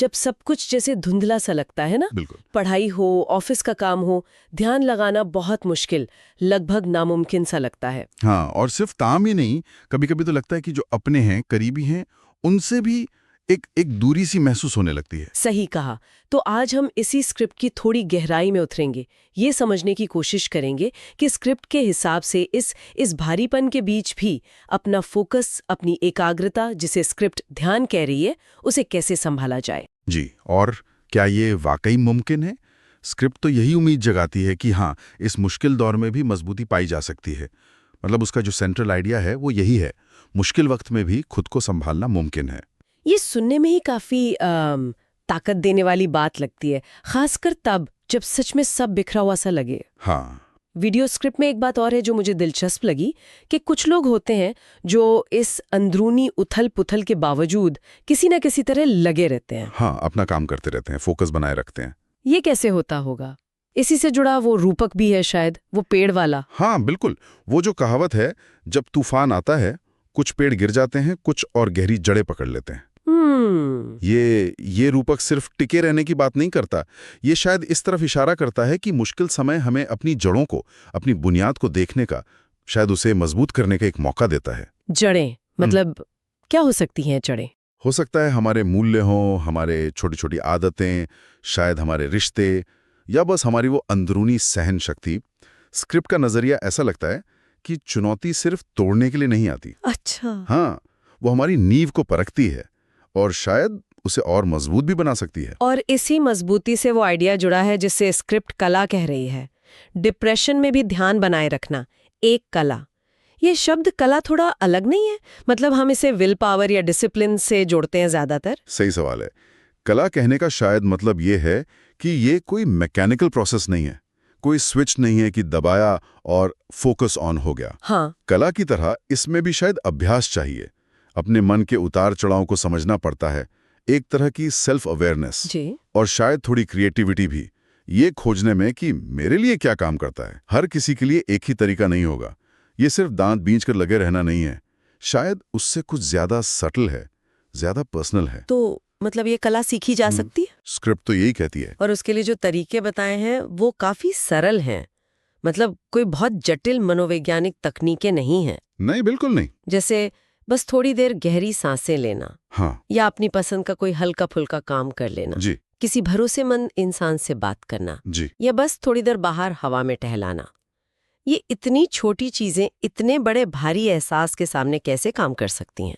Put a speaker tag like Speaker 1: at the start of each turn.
Speaker 1: जब सब कुछ जैसे धुंधला सा लगता है ना,
Speaker 2: बिल्कुल।
Speaker 1: पढ़ाई हो, ऑफिस का काम हो, ध्यान लगाना बहुत मुश्किल, लगभग नामुमकिन सा लगता है।
Speaker 2: हाँ, और सिर्फ काम ही नहीं, कभी कभी तो लगता है कि जो अपने हैं, करीबी हैं, उनसे भी एक दूरी सी महसूस होने लगती है।
Speaker 1: सही कहा। तो आज हम इसी स्क्रिप्ट की थोड़ी गहराई में उतरेंगे, ये समझने की कोशिश करेंगे कि स्क्रिप्ट के हिसाब से इस भारीपन के बीच भी अपना फोकस, अपनी एकाग्रता, जिसे स्क्रिप्ट ध्यान कह रही है, उसे कैसे संभाला जाए।
Speaker 2: जी, और क्या ये वाकई मुमकिन है? स्क्रिप्ट तो यही उम्मीद जगाती है कि हाँ, इस मुश्किल दौर में भी मजबूती पाई जा सकती है। मतलब उसका जो सेंट्रल आइडिया है वो यही है, मुश्किल वक्त में भी खुद को संभालना मुमकिन है।
Speaker 1: ये सुनने में ही काफी ताकत देने वाली बात लगती है, खासकर तब जब सच में सब बिखरा हुआ सा लगे।
Speaker 2: हाँ,
Speaker 1: वीडियो स्क्रिप्ट में एक बात और है जो मुझे दिलचस्प लगी कि कुछ लोग होते हैं जो इस अंदरूनी उथल-पुथल के बावजूद किसी न किसी तरह लगे रहते हैं।
Speaker 2: हाँ, अपना काम करते रहते हैं, फोकस बनाए रखते हैं।
Speaker 1: ये कैसे होता होगा? इसी से जुड़ा वो रूपक भी है शायद, वो पेड़ वाला।
Speaker 2: हाँ, बिल्कुल। वो जो कहावत है, जब तूफान आता है, कुछ पेड़ गिर जाते हैं, कुछ और गहरी जड़ें पकड़ लेते हैं। ये रूपक सिर्फ टिके रहने की बात नहीं करता, ये शायद इस तरफ इशारा करता है कि मुश्किल समय हमें अपनी जड़ों को, अपनी बुनियाद को देखने का, शायद उसे मजबूत करने का एक मौका देता है।
Speaker 1: जड़ें मतलब क्या हो सकती हैं जड़ें?
Speaker 2: हो सकता है हमारे मूल्य हों, हमारे छोटी-छोटी आदतें, शायद हमारे रिश्ते, या बस हमारी वो अंदरूनी सहन शक्ति। स्क्रिप्ट का नजरिया ऐसा लगता है कि चुनौती सिर्फ तोड़ने के लिए नहीं आती।
Speaker 1: अच्छा।
Speaker 2: हाँ, वो हमारी नींव को परखती है और शायद उसे और मजबूत भी बना सकती है।
Speaker 1: और इसी मजबूती से वो आइडिया जुड़ा है जिसे स्क्रिप्ट कला कह रही है। डिप्रेशन में भी ध्यान बनाए रखना एक कला। ये शब्द कला थोड़ा अलग नहीं है? मतलब हम इसे विल पावर या डिसिप्लिन से जोड़ते हैं ज्यादातर।
Speaker 2: सही सवाल है। कला कहने का शायद मतलब ये है कि ये कोई मैकेनिकल प्रोसेस नहीं है, कोई स्विच नहीं है कि दबाया और फोकस ऑन हो गया।
Speaker 1: हाँ।
Speaker 2: कला की तरह इसमें भी शायद अभ्यास चाहिए, अपने मन के उतार चढ़ाव को समझना पड़ता है, एक तरह की सेल्फ अवेयरनेस, और शायद थोड़ी क्रिएटिविटी भी, ये खोजने में कि मेरे लिए क्या काम करता है। हर किसी के लिए एक ही तरीका नहीं होगा, ये सिर्फ दांत बींच कर लगे रहना नहीं है, शायद उससे कुछ ज्यादा सटल है, ज्यादा पर्सनल है।
Speaker 1: तो मतलब ये कला सीखी जा सकती है?
Speaker 2: स्क्रिप्ट तो यही कहती है।
Speaker 1: और उसके लिए जो तरीके बताए हैं वो काफी सरल हैं, मतलब कोई बहुत जटिल मनोवैज्ञानिक तकनीकें नहीं हैं।
Speaker 2: नहीं, बिल्कुल नहीं।
Speaker 1: जैसे बस थोड़ी देर गहरी सांसें लेना,
Speaker 2: हाँ,
Speaker 1: या अपनी पसंद का कोई हल्का फुल्का काम कर लेना,
Speaker 2: जी
Speaker 1: किसी भरोसेमंद इंसान से बात करना,
Speaker 2: जी।
Speaker 1: या बस थोड़ी देर बाहर हवा में टहलाना। ये इतनी छोटी चीजें इतने बड़े भारी एहसास के सामने कैसे काम कर सकती हैं?